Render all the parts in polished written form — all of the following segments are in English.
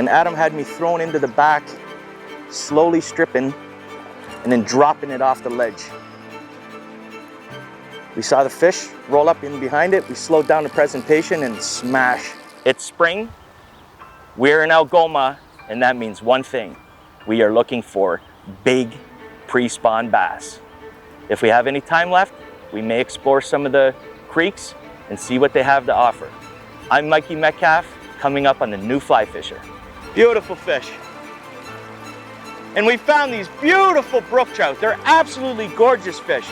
Adam had me thrown into the back, slowly stripping, and then dropping it off the ledge. We saw the fish roll up in behind it. We slowed down the presentation and smash. It's spring. We're in Algoma, and that means one thing. We are looking for big pre-spawn bass. If we have any time left, we may explore some of the creeks and see what they have to offer. I'm Mikey Metcalf, coming up on the new Fly Fisher. Beautiful fish. And we found these beautiful brook trout. They're absolutely gorgeous fish.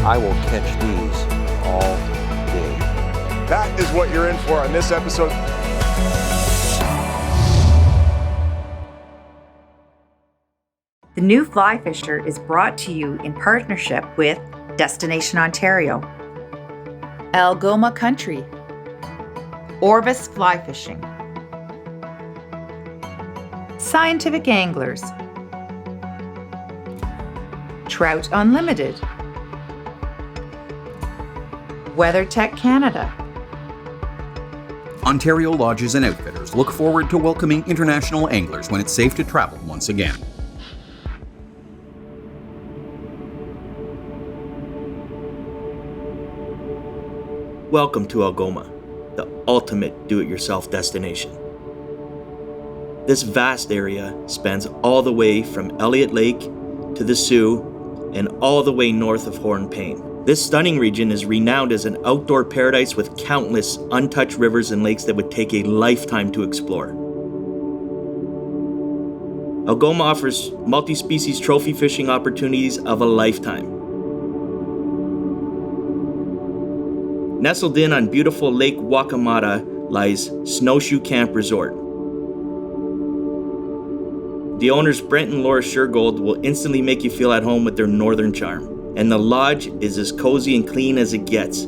I will catch these all day. That is what you're in for on this episode. The new Fly Fisher is brought to you in partnership with Destination Ontario, Algoma Country, Orvis Fly Fishing, Scientific Anglers, Trout Unlimited, WeatherTech Canada. Ontario Lodges and Outfitters look forward to welcoming international anglers when it's safe to travel once again. Welcome to Algoma, the ultimate do-it-yourself destination. This vast area spans all the way from Elliott Lake to the Sioux and all the way north of Hornpain. This stunning region is renowned as an outdoor paradise with countless untouched rivers and lakes that would take a lifetime to explore. Algoma offers multi-species trophy fishing opportunities of a lifetime. Nestled in on beautiful Lake Wakamata lies Snowshoe Camp Resort. The owners Brent and Laura Shergold will instantly make you feel at home with their northern charm. And the lodge is as cozy and clean as it gets,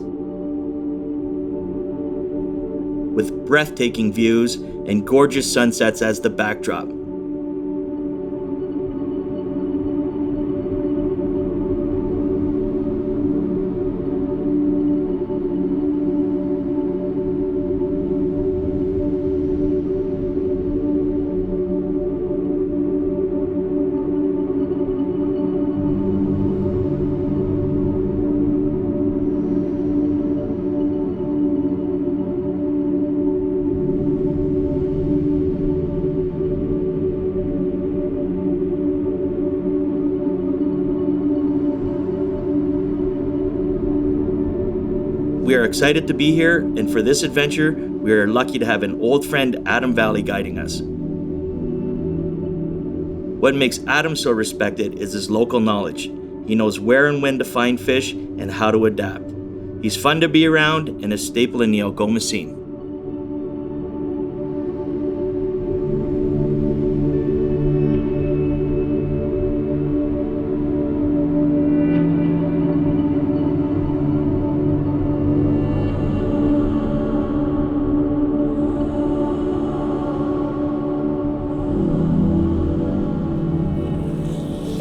with breathtaking views and gorgeous sunsets as the backdrop. We are excited to be here, and for this adventure, we are lucky to have an old friend, Adam Valley, guiding us. What makes Adam so respected is his local knowledge. He knows where and when to find fish and how to adapt. He's fun to be around and a staple in the Algoma scene.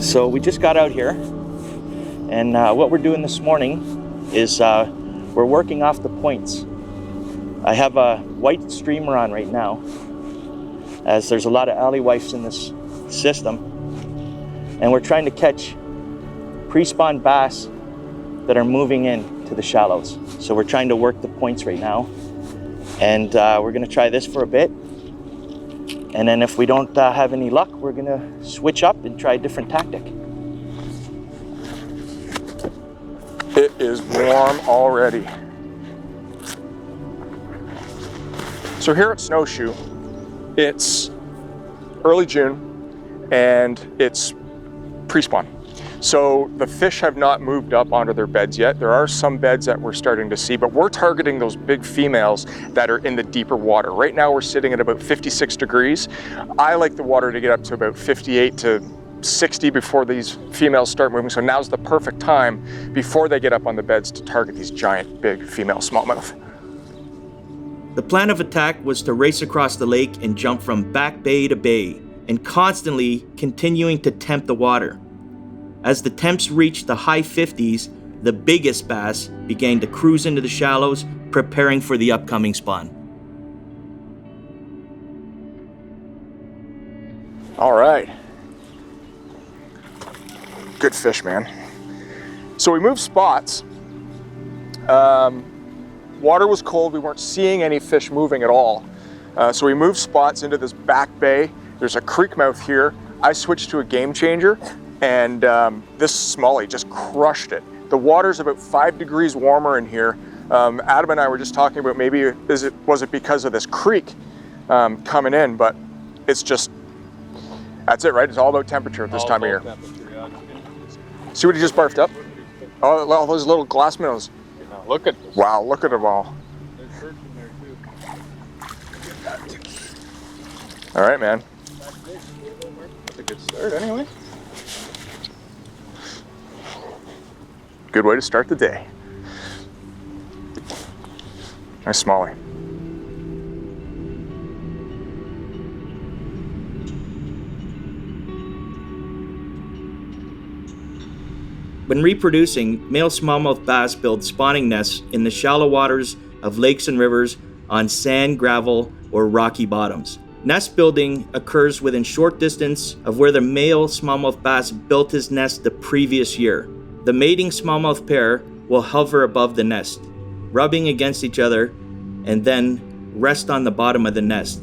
So we just got out here, and what we're doing this morning is we're working off the points. I have a white streamer on right now, as there's a lot of alewives in this system, and we're trying to catch pre-spawn bass that are moving in to the shallows. So we're trying to work the points right now, and we're gonna try this for a bit. And then if we don't have any luck, we're gonna switch up and try a different tactic. It is warm already. So here at Snowshoe, it's early June and it's pre-spawn. So the fish have not moved up onto their beds yet. There are some beds that we're starting to see, but we're targeting those big females that are in the deeper water. Right now we're sitting at about 56 degrees. I like the water to get up to about 58 to 60 before these females start moving. So now's the perfect time before they get up on the beds to target these giant big female smallmouth. The plan of attack was to race across the lake and jump from back bay to bay, and constantly continuing to tempt the water. As the temps reached the high 50s, the biggest bass began to cruise into the shallows, preparing for the upcoming spawn. All right. Good fish, man. So we moved spots. Water was cold, we weren't seeing any fish moving at all. So we moved spots into this back bay. There's a creek mouth here. I switched to a Game Changer, and this smallie just crushed it. The water's about 5 degrees warmer in here. Adam and I were just talking about maybe was it because of this creek coming in, but it's just, that's it, right? It's all about temperature at this time of year. See what he just barfed up? Oh, all those little glass minnows. Look at this. Wow, look at them all. There's perch in there too. All right, man. That's a good start anyway. Good way to start the day. Nice smallie. When reproducing, male smallmouth bass build spawning nests in the shallow waters of lakes and rivers on sand, gravel, or rocky bottoms. Nest building occurs within short distance of where the male smallmouth bass built his nest the previous year. The mating smallmouth pair will hover above the nest, rubbing against each other, and then rest on the bottom of the nest.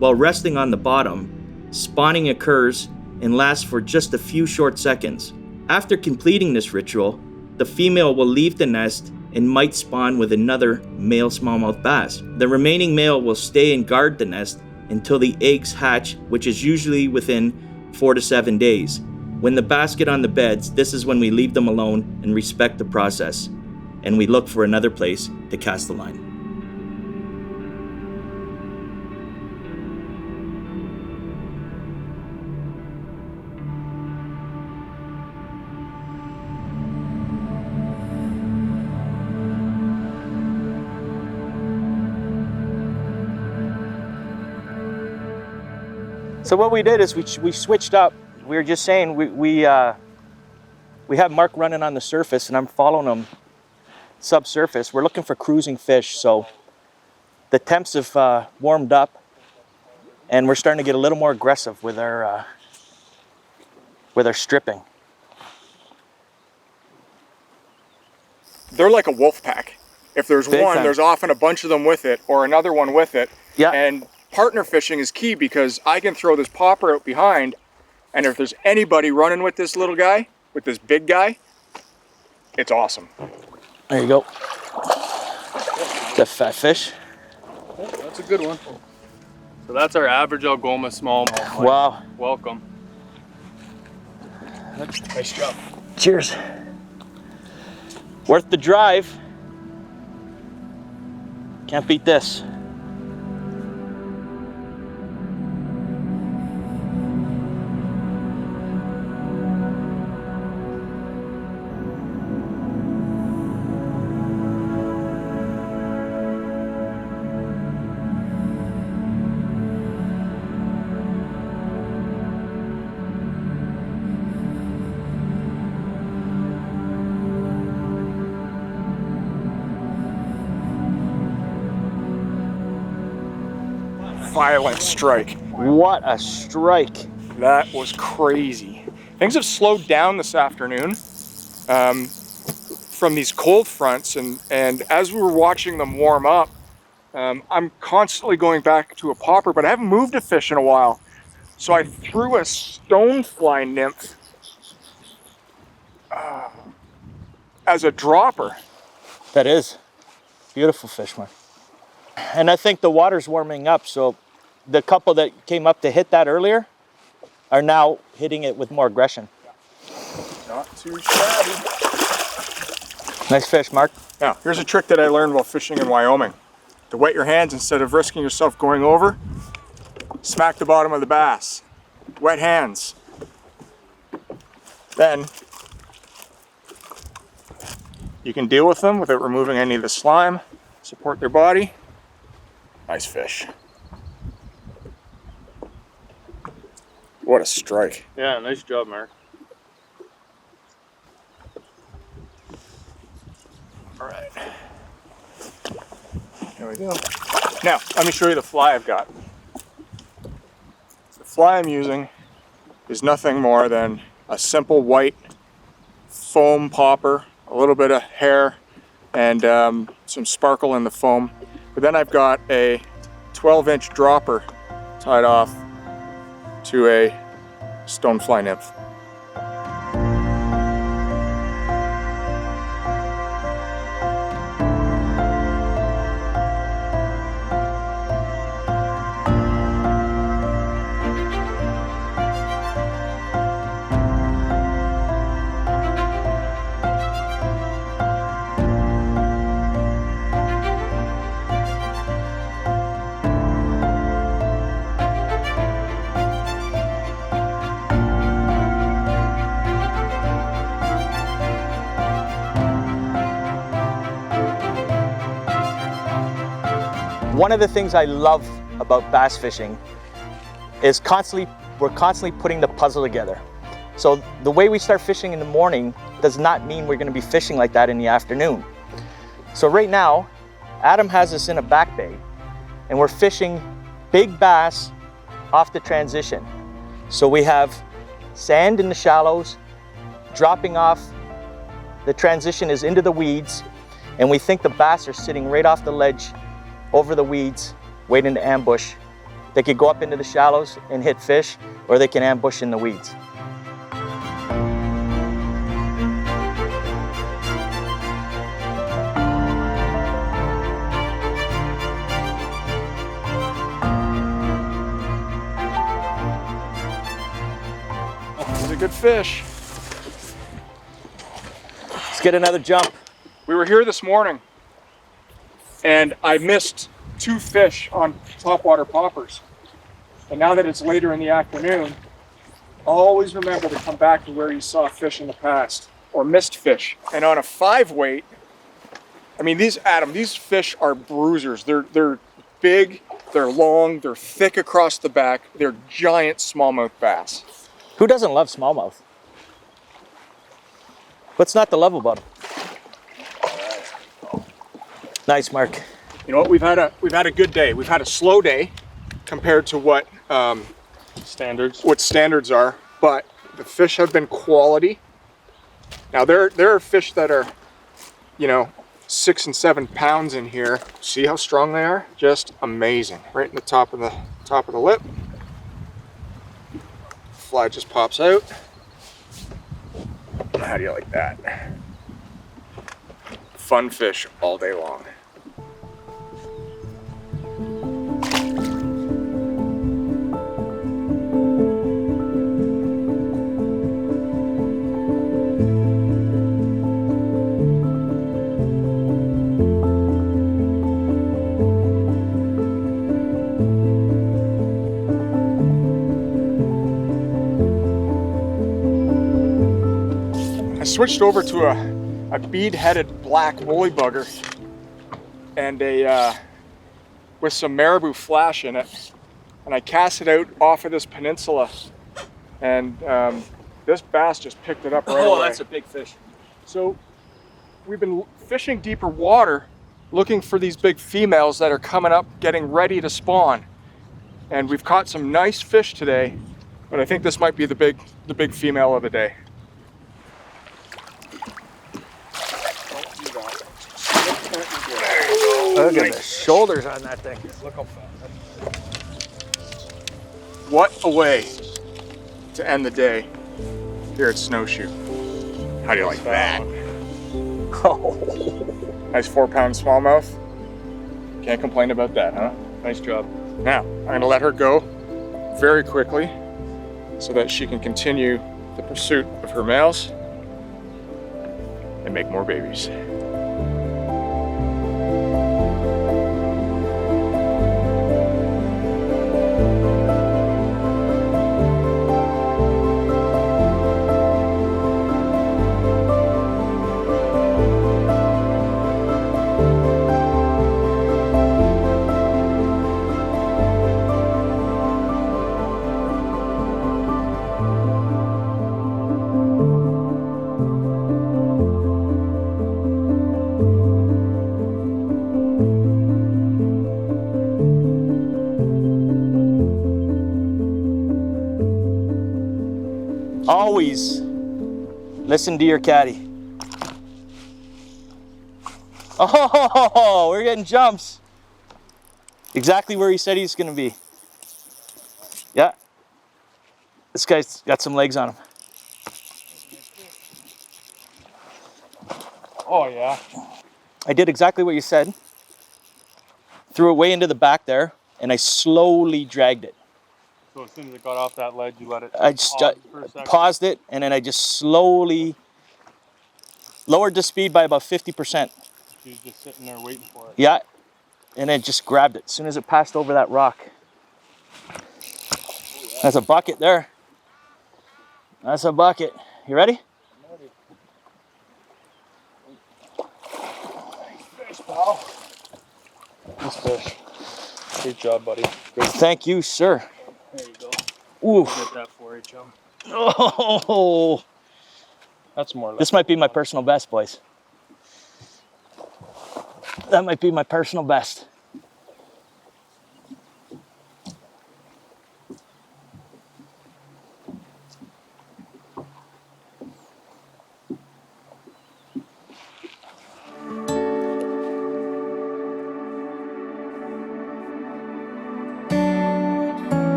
While resting on the bottom, spawning occurs and lasts for just a few short seconds. After completing this ritual, the female will leave the nest and might spawn with another male smallmouth bass. The remaining male will stay and guard the nest until the eggs hatch, which is usually within 4 to 7 days. When the bass get on the beds, this is when we leave them alone and respect the process, and we look for another place to cast the line. So what we did is we switched up. We were just saying we have Mark running on the surface and I'm following him subsurface. We're looking for cruising fish, so the temps have warmed up and we're starting to get a little more aggressive with our stripping. They're like a wolf pack. If there's Big one, time. there's often a bunch of them with it or another one with it. Yeah. And partner fishing is key because I can throw this popper out behind, and if there's anybody running with this little guy, with this big guy, it's awesome. There you go. The fat fish. Yeah, that's a good one. So that's our average Algoma smallmouth. Wow. Welcome. Nice job. Cheers. Worth the drive. Can't beat this. Violent strike. What a strike. That was crazy. Things have slowed down this afternoon from these cold fronts, and as we were watching them warm up, I'm constantly going back to a popper, but I haven't moved a fish in a while. So I threw a stonefly nymph as a dropper. That is. Beautiful fish, man. And I think the water's warming up, so the couple that came up to hit that earlier are now hitting it with more aggression. Not too shabby. Nice fish, Mark. Now, here's a trick that I learned while fishing in Wyoming. To wet your hands instead of risking yourself going over, smack the bottom of the bass. Wet hands. Then, you can deal with them without removing any of the slime, support their body. Nice fish. What a strike. Yeah, nice job, Mark. All right. There we go. Now, let me show you the fly I've got. The fly I'm using is nothing more than a simple white foam popper, a little bit of hair, and some sparkle in the foam. But then I've got a 12-inch dropper tied off to a stonefly nymph. One of the things I love about bass fishing is we're constantly putting the puzzle together. So the way we start fishing in the morning does not mean we're going to be fishing like that in the afternoon. So right now, Adam has us in a back bay and we're fishing big bass off the transition. So we have sand in the shallows, dropping off, the transition is into the weeds, and we think the bass are sitting right off the ledge over the weeds, waiting to ambush. They could go up into the shallows and hit fish, or they can ambush in the weeds. It's a good fish. Let's get another jump. We were here this morning and I missed 2 fish on topwater poppers. And now that it's later in the afternoon, always remember to come back to where you saw fish in the past or missed fish. And on a 5 weight, I mean, these fish are bruisers. They're big, they're long, they're thick across the back. They're giant smallmouth bass. Who doesn't love smallmouth? What's not to love about them? Nice, Mark. You know what? We've had a good day. We've had a slow day compared to what standards are, but the fish have been quality. Now there are fish that are, 6 and 7 pounds in here. See how strong they are? Just amazing. Right in the top of the lip. Fly just pops out. How do you like that? Fun fish all day long. I switched over to a bead-headed black woolly bugger and with some marabou flash in it, and I cast it out off of this peninsula, and this bass just picked it up right away. Oh, that's a big fish. So we've been fishing deeper water, looking for these big females that are coming up, getting ready to spawn, and we've caught some nice fish today, but I think this might be the big female of the day. Look at the shoulders on that thing. Look how fat. What a way to end the day here at Snowshoe. How do you like that? Oh. Nice 4-pound smallmouth. Can't complain about that, huh? Nice job. Now, I'm gonna let her go very quickly so that she can continue the pursuit of her males. make more babies. Always listen to your caddy. Oh, we're getting jumps. Exactly where he said he's going to be. Yeah. This guy's got some legs on him. Oh yeah. I did exactly what you said. Threw it way into the back there, and I slowly dragged it. So as soon as it got off that ledge, you let it I just pause for a second? paused it, and then I just slowly lowered the speed by about 50%. She was just sitting there waiting for it. Yeah, and then just grabbed it as soon as it passed over that rock. That's a bucket there. That's a bucket. You ready? Fish, pal. Nice fish. Great job, buddy. Great. Thank you, sir. There you go. Ooh. Get that for you, chum. Oh, That's more like this might be my personal best, boys. That might be my personal best.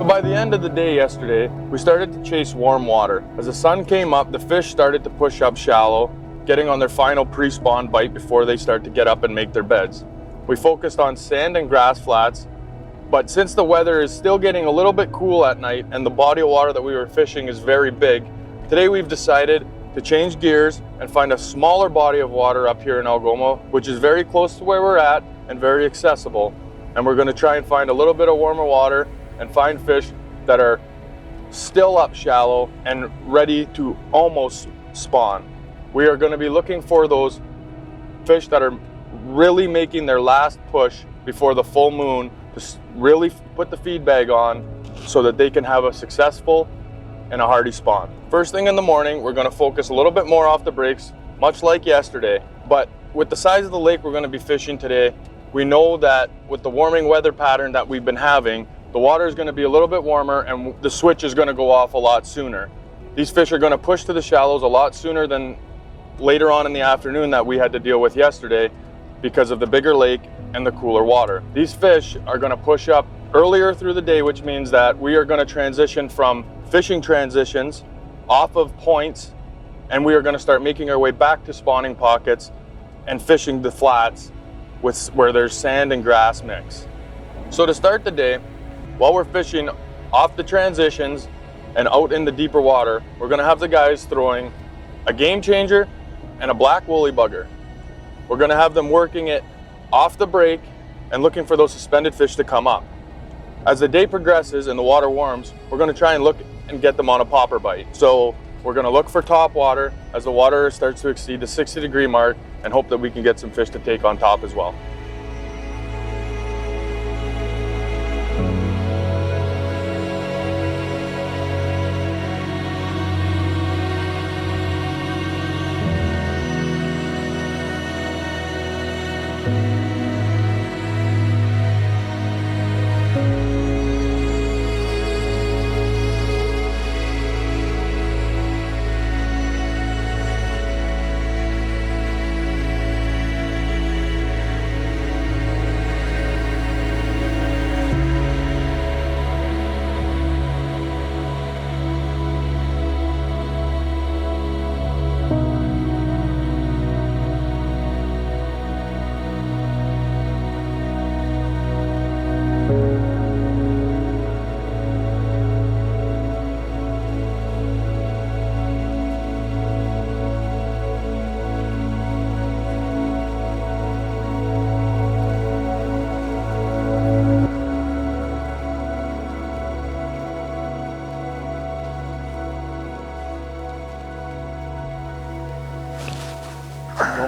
By the end of the day yesterday, we started to chase warm water. As the sun came up, the fish started to push up shallow, getting on their final pre-spawn bite before they start to get up and make their beds. We focused on sand and grass flats, but since the weather is still getting a little bit cool at night and the body of water that we were fishing is very big, today we've decided to change gears and find a smaller body of water up here in Algoma, which is very close to where we're at and very accessible. And we're going to try and find a little bit of warmer water and find fish that are still up shallow and ready to almost spawn. We are going to be looking for those fish that are really making their last push before the full moon to really put the feed bag on so that they can have a successful and a hardy spawn. First thing in the morning, we're going to focus a little bit more off the breaks, much like yesterday, but with the size of the lake we're going to be fishing today, we know that with the warming weather pattern that we've been having, the water is going to be a little bit warmer and the switch is going to go off a lot sooner. These fish are going to push to the shallows a lot sooner than later on in the afternoon that we had to deal with yesterday because of the bigger lake and the cooler water. These fish are going to push up earlier through the day, which means that we are going to transition from fishing transitions off of points, and we are going to start making our way back to spawning pockets and fishing the flats where there's sand and grass mix. So to start the day, while we're fishing off the transitions and out in the deeper water, we're going to have the guys throwing a game changer and a black woolly bugger. We're going to have them working it off the break and looking for those suspended fish to come up. As the day progresses and the water warms, we're going to try and look and get them on a popper bite. So we're going to look for top water as the water starts to exceed the 60-degree mark and hope that we can get some fish to take on top as well.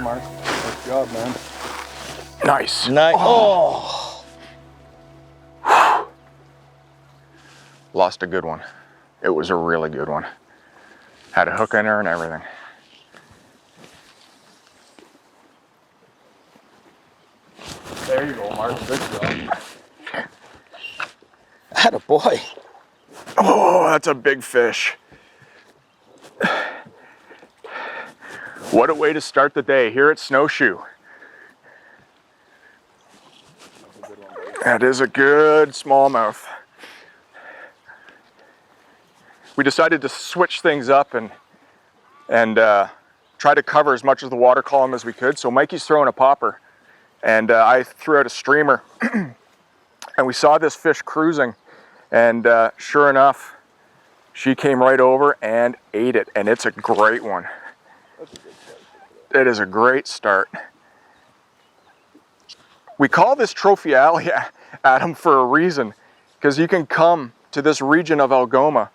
go, Mark. Nice job, man. Nice. Nice. Oh. Lost a good one. It was a really good one. Had a hook in her and everything. There you go, Mark. Good job. Attaboy. Oh, that's a big fish. What a way to start the day here at Snowshoe. That is a good smallmouth. We decided to switch things up and try to cover as much of the water column as we could. So Mikey's throwing a popper and I threw out a streamer and we saw this fish cruising, and sure enough, she came right over and ate it, and it's a great one. It is a great start. We call this Trophy Alley, Adam, for a reason, because you can come to this region of Algoma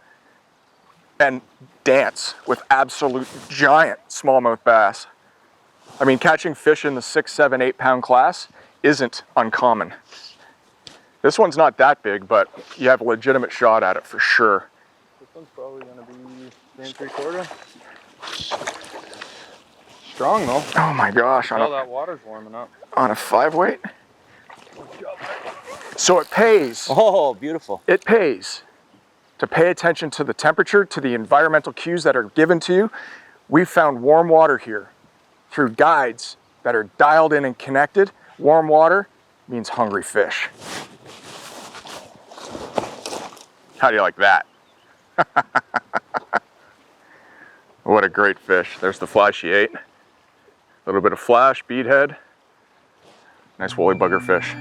and dance with absolute giant smallmouth bass. I mean, catching fish in the 6, 7, 8 pound class isn't uncommon. This one's not that big, but you have a legitimate shot at it for sure. This one's probably gonna be 3 3/4. Strong though. Oh my gosh, Oh, that water's warming up. on a 5-weight. So it pays. Oh, beautiful. It pays to pay attention to the temperature, to the environmental cues that are given to you. We found warm water here through guides that are dialed in and connected. Warm water means hungry fish. How do you like that? What a great fish. There's the fly she ate. A little bit of flash, beadhead. Nice woolly bugger fish.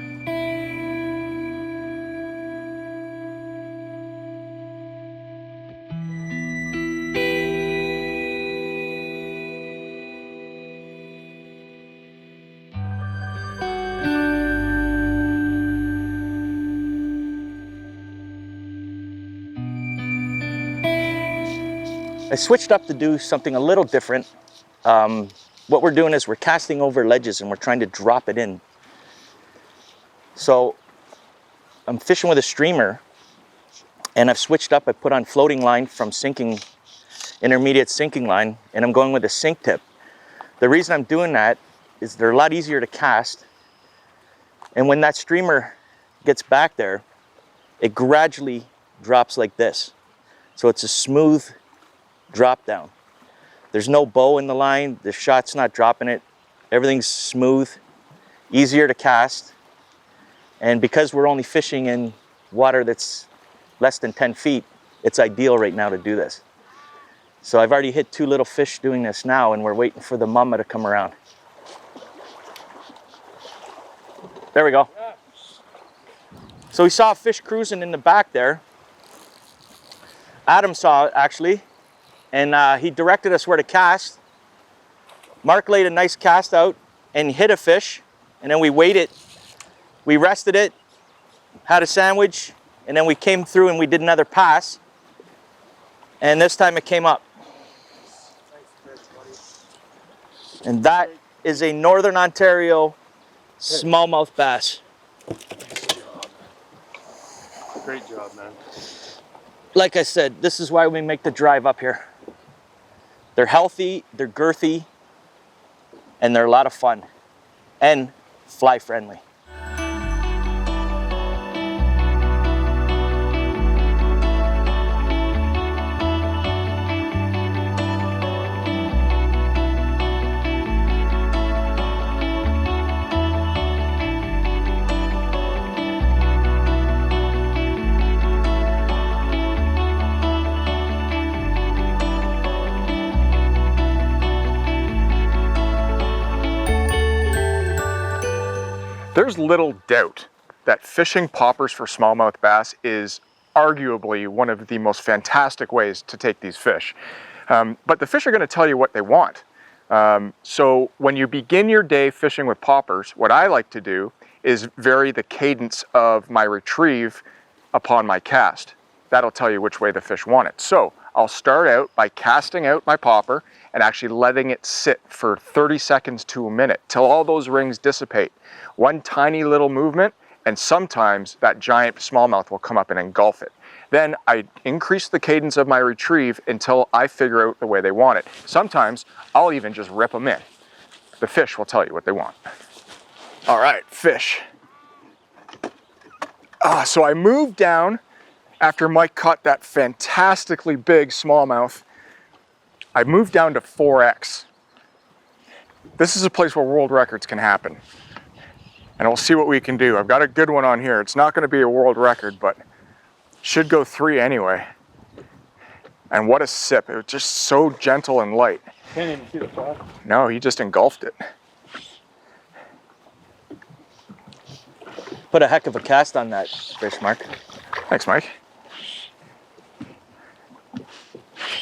I switched up to do something a little different. What we're doing is we're casting over ledges and we're trying to drop it in. So I'm fishing with a streamer and I've switched up. I put on floating line from sinking, intermediate sinking line, and I'm going with a sink tip. The reason I'm doing that is they're a lot easier to cast. And when that streamer gets back there, it gradually drops like this. So it's a smooth drop down. There's no bow in the line, the shot's not dropping it. Everything's smooth, easier to cast. And because we're only fishing in water that's less than 10 feet, it's ideal right now to do this. So I've already hit 2 little fish doing this now, and we're waiting for the mama to come around. There we go. So we saw a fish cruising in the back there. Adam saw it actually, and he directed us where to cast. Mark laid a nice cast out and hit a fish, and then we waited. We rested it, had a sandwich, and then we came through and we did another pass. And this time it came up. And that is a Northern Ontario smallmouth bass. Great job, man. Like I said, this is why we make the drive up here. They're healthy, they're girthy, and they're a lot of fun. And fly friendly. There's little doubt that fishing poppers for smallmouth bass is arguably one of the most fantastic ways to take these fish. But the fish are going to tell you what they want. So when you begin your day fishing with poppers, what I like to do is vary the cadence of my retrieve upon my cast. That'll tell you which way the fish want it. So I'll start out by casting out my popper and actually letting it sit for 30 seconds to a minute till all those rings dissipate. One tiny little movement, and sometimes that giant smallmouth will come up and engulf it. Then I increase the cadence of my retrieve until I figure out the way they want it. Sometimes I'll even just rip them in. The fish will tell you what they want. All right, fish. So I moved down after Mike caught that fantastically big smallmouth. I moved down to 4X. This is a place where world records can happen. And we'll see what we can do. I've got a good one on here. It's not going to be a world record, but should go 3 anyway. And what a sip. It was just so gentle and light. Can't even see the flash. No, he just engulfed it. Put a heck of a cast on that fish, Mark. Thanks, Mike.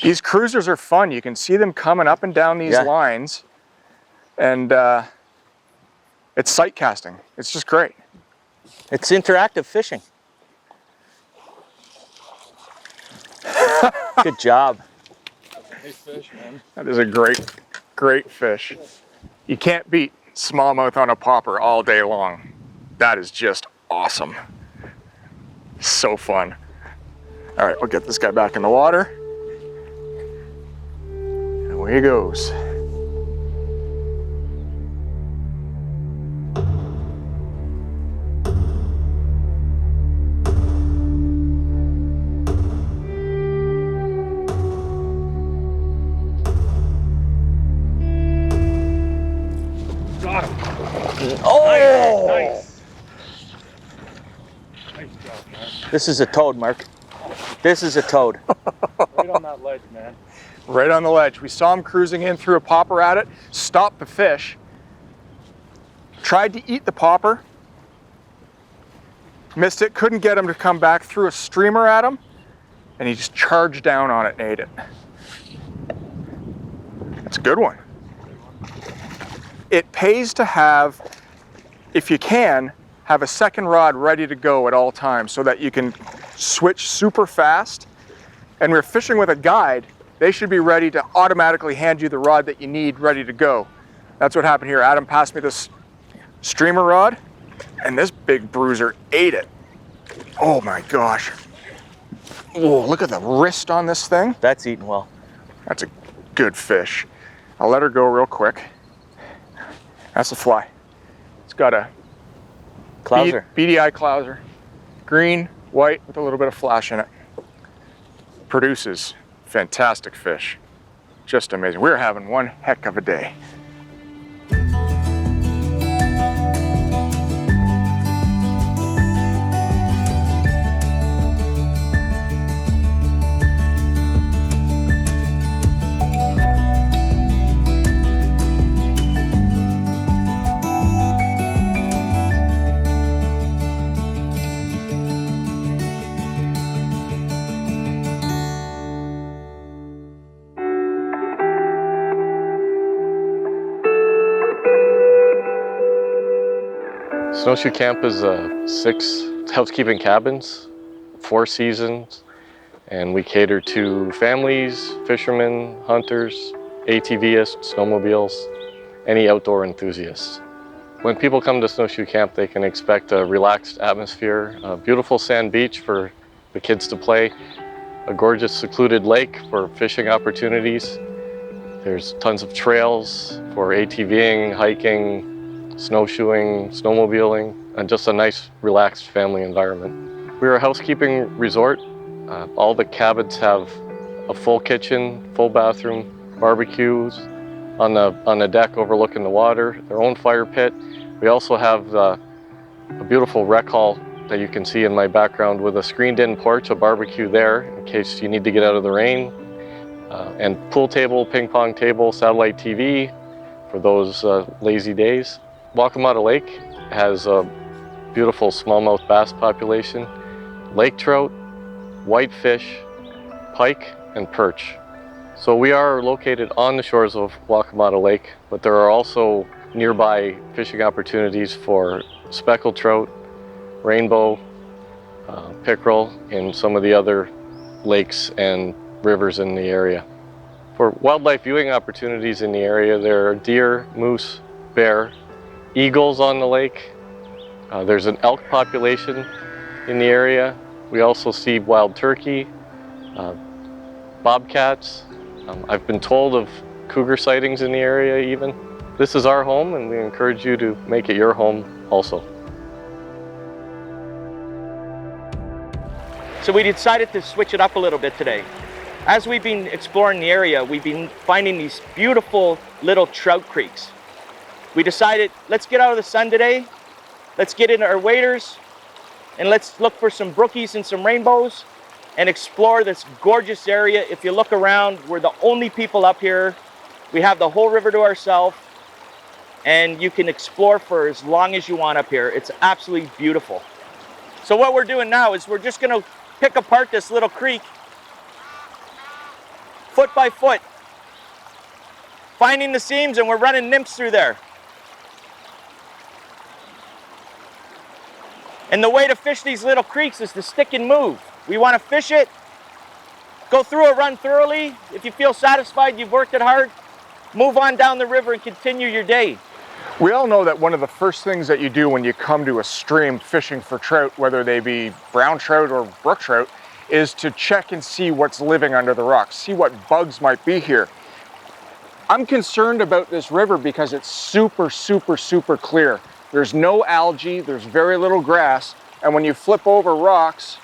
These cruisers are fun. You can see them coming up and down these lines. And it's sight casting. It's just great. It's interactive fishing. Good job. Nice fish, man. That is a great fish. You can't beat smallmouth on a popper all day long. That is just awesome. So fun. All right, we'll get this guy back in the water. And away he goes. Got him. Oh! Nice. Nice job, man. This is a toad, Mark. This is a toad. Right on that ledge, man. Right on the ledge. We saw him cruising in, threw a popper at it, stopped the fish, tried to eat the popper, missed it, couldn't get him to come back, threw a streamer at him, and he just charged down on it and ate it. That's a good one. It pays to have, if you can, have a second rod ready to go at all times so that you can switch super fast. And we're fishing with a guide, they should be ready to automatically hand you the rod that you need ready to go. That's what happened here. Adam passed me this streamer rod and this big bruiser ate it. Oh my gosh. Oh, look at the wrist on this thing. That's eating well. That's a good fish. I'll let her go real quick. That's a fly. It's got a Clouser. BDI clouser. Green, white, with a little bit of flash in it. Produces fantastic fish. Just amazing. We're having one heck of a day. Snowshoe Camp is 6 housekeeping cabins, 4 seasons, and we cater to families, fishermen, hunters, ATVists, snowmobiles, any outdoor enthusiasts. When people come to Snowshoe Camp, they can expect a relaxed atmosphere, a beautiful sand beach for the kids to play, a gorgeous secluded lake for fishing opportunities. There's tons of trails for ATVing, hiking, snowshoeing, snowmobiling, and just a nice, relaxed family environment. We're a housekeeping resort. All the cabins have a full kitchen, full bathroom, barbecues on the deck overlooking the water, their own fire pit. We also have a beautiful rec hall that you can see in my background with a screened-in porch, a barbecue there in case you need to get out of the rain, and pool table, ping pong table, satellite TV for those lazy days. Waccamatta Lake has a beautiful smallmouth bass population, lake trout, whitefish, pike, and perch. So we are located on the shores of Waccamatta Lake, but there are also nearby fishing opportunities for speckled trout, rainbow, pickerel, and some of the other lakes and rivers in the area. For wildlife viewing opportunities in the area, there are deer, moose, bear, eagles on the lake. There's an elk population in the area. We also see wild turkey, bobcats. I've been told of cougar sightings in the area even. This is our home, and we encourage you to make it your home also. So we decided to switch it up a little bit today. As we've been exploring the area, we've been finding these beautiful little trout creeks. We decided, let's get out of the sun today, let's get into our waders, and let's look for some brookies and some rainbows and explore this gorgeous area. If you look around, we're the only people up here. We have the whole river to ourselves, and you can explore for as long as you want up here. It's absolutely beautiful. So what we're doing now is we're just gonna pick apart this little creek, foot by foot, finding the seams, and we're running nymphs through there. And the way to fish these little creeks is to stick and move. We want to fish it, go through a run thoroughly. If you feel satisfied, you've worked it hard, move on down the river and continue your day. We all know that one of the first things that you do when you come to a stream fishing for trout, whether they be brown trout or brook trout, is to check and see what's living under the rocks, see what bugs might be here. I'm concerned about this river because it's super, super, super clear. There's no algae, there's very little grass, and when you flip over rocks,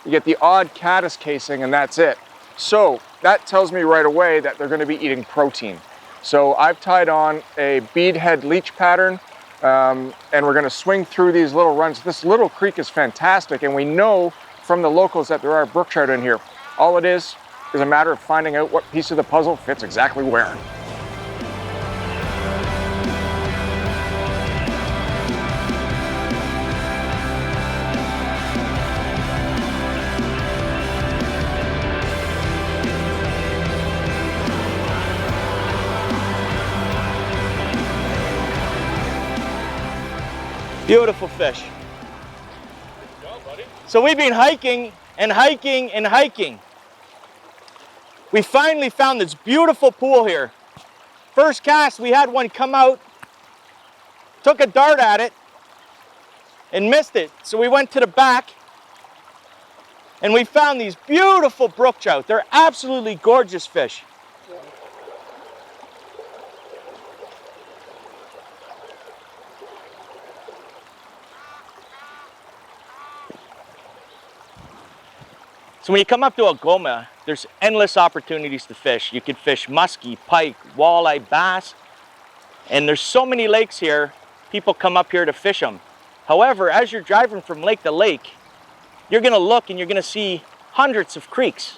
you get the odd caddis casing, and that's it. So that tells me right away that they're going to be eating protein. So I've tied on a beadhead leech pattern, and we're going to swing through these little runs. This little creek is fantastic, and we know from the locals that there are brook trout in here. All it is a matter of finding out what piece of the puzzle fits exactly where. Beautiful fish. Good job, buddy. So we've been hiking and hiking and hiking. We finally found this beautiful pool here. First cast, we had one come out, took a dart at it, and missed it. So we went to the back, and we found these beautiful brook trout. They're absolutely gorgeous fish. So when you come up to Algoma, there's endless opportunities to fish. You could fish muskie, pike, walleye, bass, and there's so many lakes here, people come up here to fish them. However, as you're driving from lake to lake, you're gonna look and you're gonna see hundreds of creeks.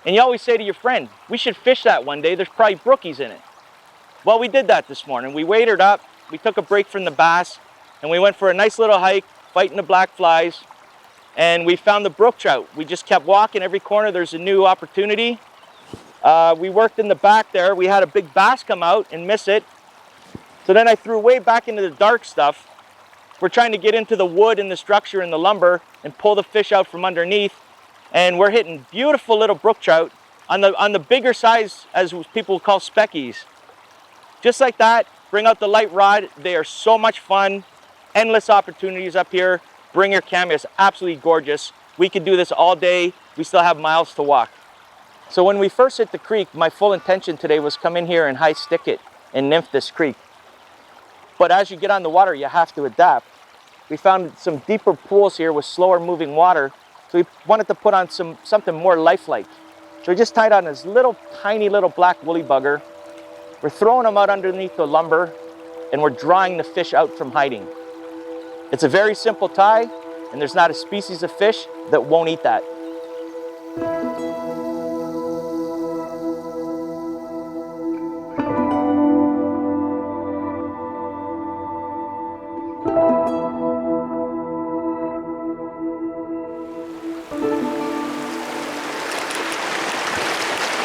And you always say to your friend, we should fish that one day, there's probably brookies in it. Well, we did that this morning. We wadered up, we took a break from the bass, and we went for a nice little hike, fighting the black flies, and we found the brook trout. We just kept walking. Every corner there's a new opportunity. We worked in the back there. We had a big bass come out and miss it. So then I threw way back into the dark stuff. We're trying to get into the wood and the structure and the lumber and pull the fish out from underneath. And we're hitting beautiful little brook trout on the bigger size, as people call speckies. Just like that, bring out the light rod. They are so much fun. Endless opportunities up here. Bring your camera, it's absolutely gorgeous. We could do this all day. We still have miles to walk. So when we first hit the creek, my full intention today was come in here and high stick it and nymph this creek. But as you get on the water, you have to adapt. We found some deeper pools here with slower moving water. So we wanted to put on something more lifelike. So we just tied on this little tiny little black woolly bugger. We're throwing them out underneath the lumber and we're drawing the fish out from hiding. It's a very simple tie, and there's not a species of fish that won't eat that.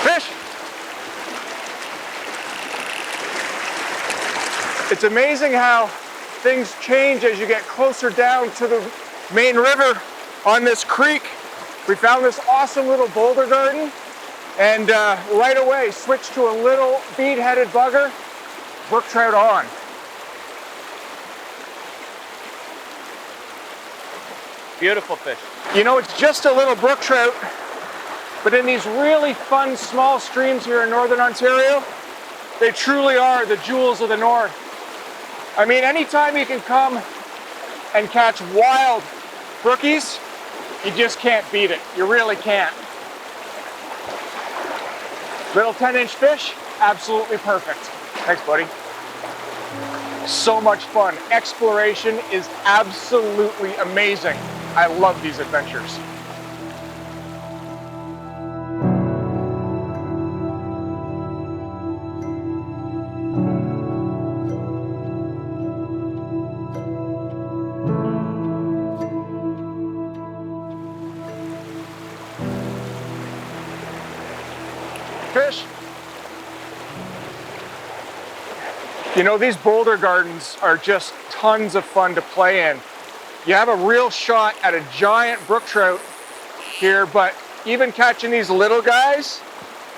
Fish! It's amazing how things change as you get closer down to the main river on this creek. We found this awesome little boulder garden. And right away, switch to a little bead-headed bugger, brook trout on. Beautiful fish. You know, it's just a little brook trout, but in these really fun small streams here in Northern Ontario, they truly are the jewels of the North. I mean, anytime you can come and catch wild brookies, you just can't beat it. You really can't. Little 10-inch fish, absolutely perfect. Thanks, buddy. So much fun. Exploration is absolutely amazing. I love these adventures. Fish. You know, these boulder gardens are just tons of fun to play in. You have a real shot at a giant brook trout here, but even catching these little guys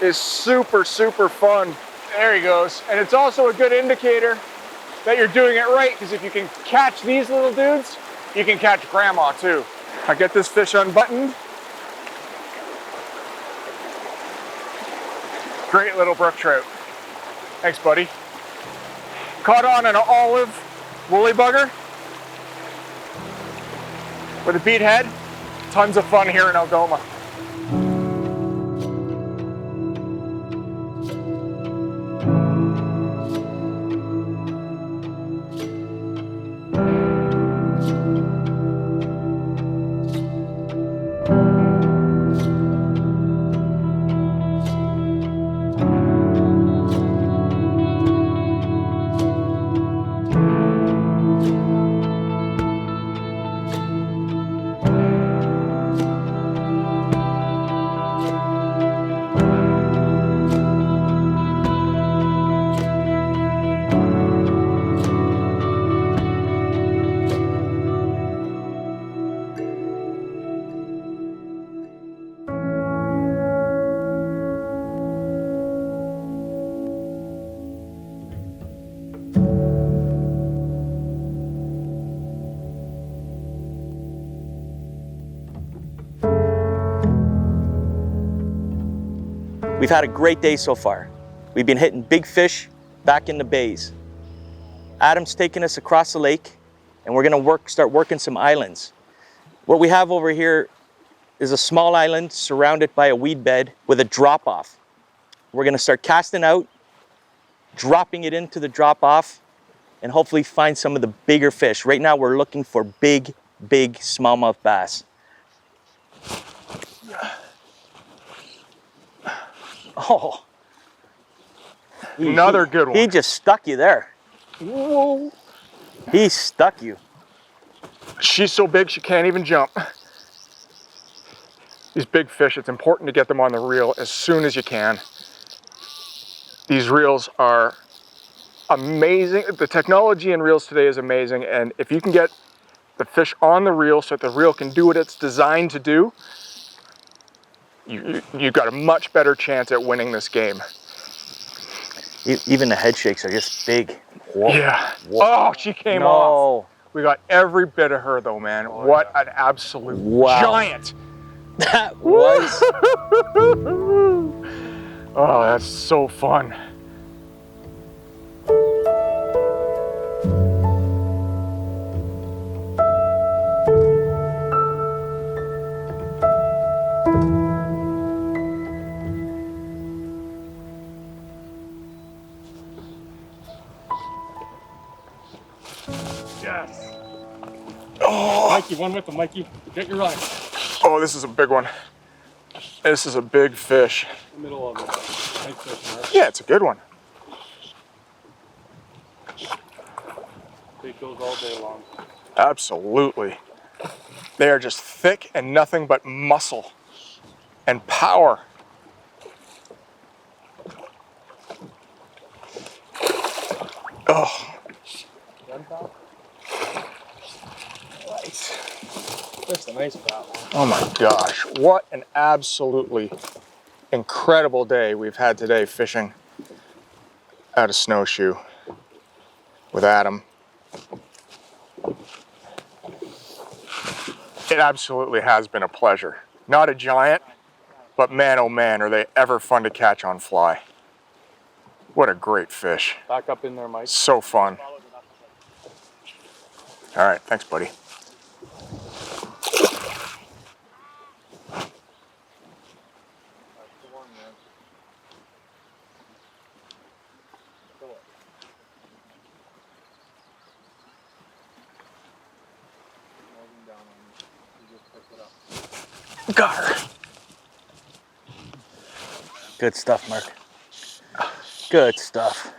is super, super fun. There he goes. And it's also a good indicator that you're doing it right, because if you can catch these little dudes, you can catch grandma too. I get this fish unbuttoned. Great little brook trout. Thanks, buddy. Caught on an olive woolly bugger with a bead head. Tons of fun here in Algoma. We've had a great day so far. We've been hitting big fish back in the bays. Adam's taking us across the lake, and we're gonna start working some islands. What we have over here is a small island surrounded by a weed bed with a drop-off. We're gonna start casting out, dropping it into the drop-off, and hopefully find some of the bigger fish. Right now we're looking for big, big smallmouth bass. Oh. Another good one. He just stuck you there. Whoa. He stuck you. She's so big she can't even jump. These big fish, it's important to get them on the reel as soon as you can. These reels are amazing. The technology in reels today is amazing, and if you can get the fish on the reel so that the reel can do what it's designed to do, you've got a much better chance at winning this game. Even the head shakes are just big. Whoa. Yeah. Whoa. Oh, she came off. We got every bit of her though, man. Oh, what an absolute giant. That was. Oh, that's so fun. Yes. Oh. Mikey, one with them, Mikey. Get your line. Oh, this is a big one. This is a big fish. In the middle of it. Nice fish, Mark. Yeah, it's a good one. Take those all day long. Absolutely. They are just thick and nothing but muscle and power. Oh. That's a nice fat one. Oh my gosh, what an absolutely incredible day we've had today fishing out of Snowshoe with Adam. It absolutely has been a pleasure. Not a giant, but man, oh man, are they ever fun to catch on fly. What a great fish. Back up in there, Mike. So fun. All right, thanks, buddy. Got her. Good stuff, Mark. Good stuff.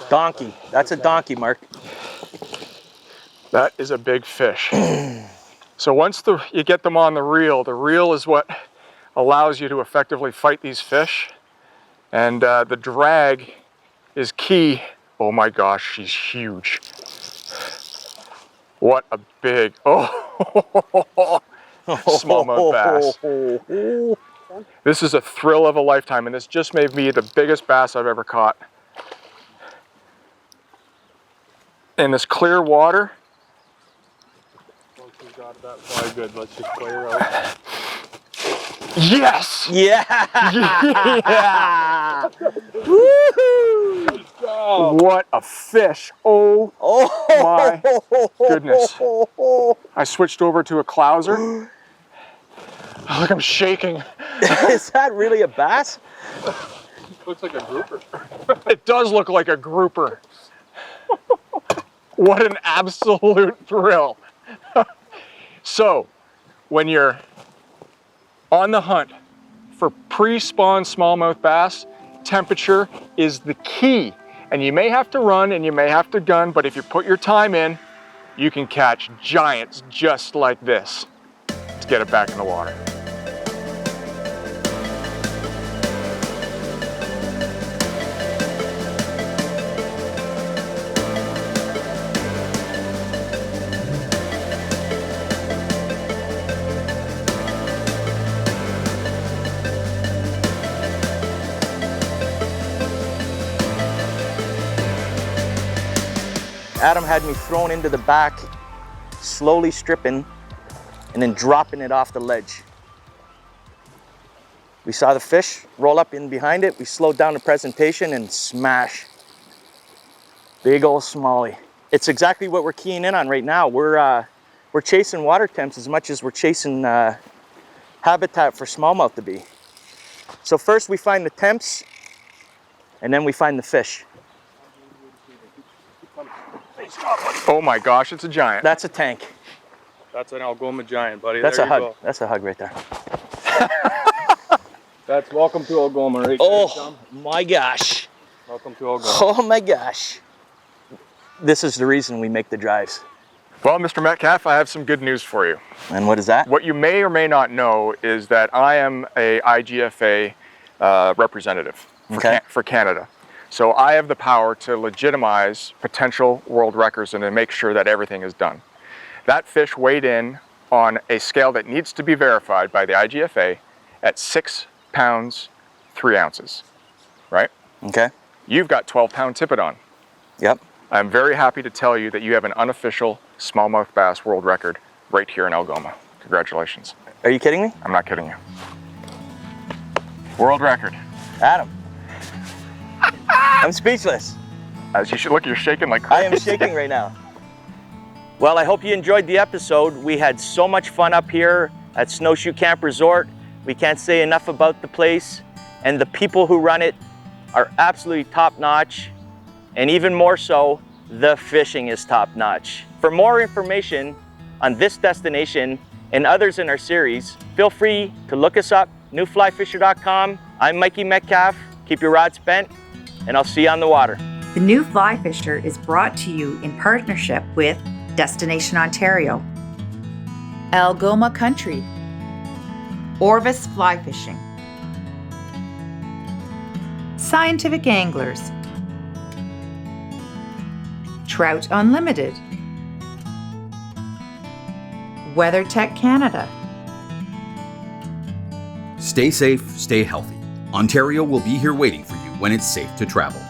Donkey. That's a donkey, Mark. That is a big fish. So once you get them on the reel is what allows you to effectively fight these fish. And the drag is key. Oh my gosh, she's huge. What a big, smallmouth bass. This is a thrill of a lifetime, and this just may be the biggest bass I've ever caught. In this clear water. Once we got that fly good, let's just play her out. Yes! Yeah! Yeah! Woohoo! What a fish. Oh my goodness. I switched over to a clouser. Look, I'm shaking. Is that really a bass? Looks like a grouper. It does look like a grouper. What an absolute thrill. So, when you're on the hunt for pre-spawn smallmouth bass, temperature is the key. And you may have to run and you may have to gun, but if you put your time in, you can catch giants just like this. Let's get it back in the water. Adam had me thrown into the back, slowly stripping, and then dropping it off the ledge. We saw the fish roll up in behind it. We slowed down the presentation and smash. Big old smallie. It's exactly what we're keying in on right now. We're chasing water temps as much as we're chasing habitat for smallmouth to be. So first we find the temps, and then we find the fish. Oh my gosh, it's a giant. That's a tank. That's an Algoma giant, buddy. That's there a you hug. go. That's a hug right there. That's welcome to Algoma right there, Oh Tom. my gosh. Welcome to Algoma. Oh my gosh. This is the reason we make the drives. Well, Mr. Metcalf, I have some good news for you. And what is that? What you may or may not know is that I am a IGFA representative for Canada. So I have the power to legitimize potential world records and to make sure that everything is done. That fish weighed in on a scale that needs to be verified by the IGFA at 6 pounds, 3 ounces, right? Okay. You've got 12-pound tippet on. Yep. I'm very happy to tell you that you have an unofficial smallmouth bass world record right here in Algoma. Congratulations. Are you kidding me? I'm not kidding you. World record. Adam. I'm speechless. As you should look, you're shaking like crazy. I am shaking right now. Well, I hope you enjoyed the episode. We had so much fun up here at Snowshoe Camp Resort. We can't say enough about the place, and the people who run it are absolutely top-notch, and even more so, the fishing is top-notch. For more information on this destination and others in our series, feel free to look us up, newflyfisher.com. I'm Mikey Metcalf. Keep your rods bent, and I'll see you on the water. The New Fly Fisher is brought to you in partnership with Destination Ontario, Algoma Country, Orvis Fly Fishing, Scientific Anglers, Trout Unlimited, WeatherTech Canada, Stay safe, stay healthy. Ontario will be here waiting for you when it's safe to travel.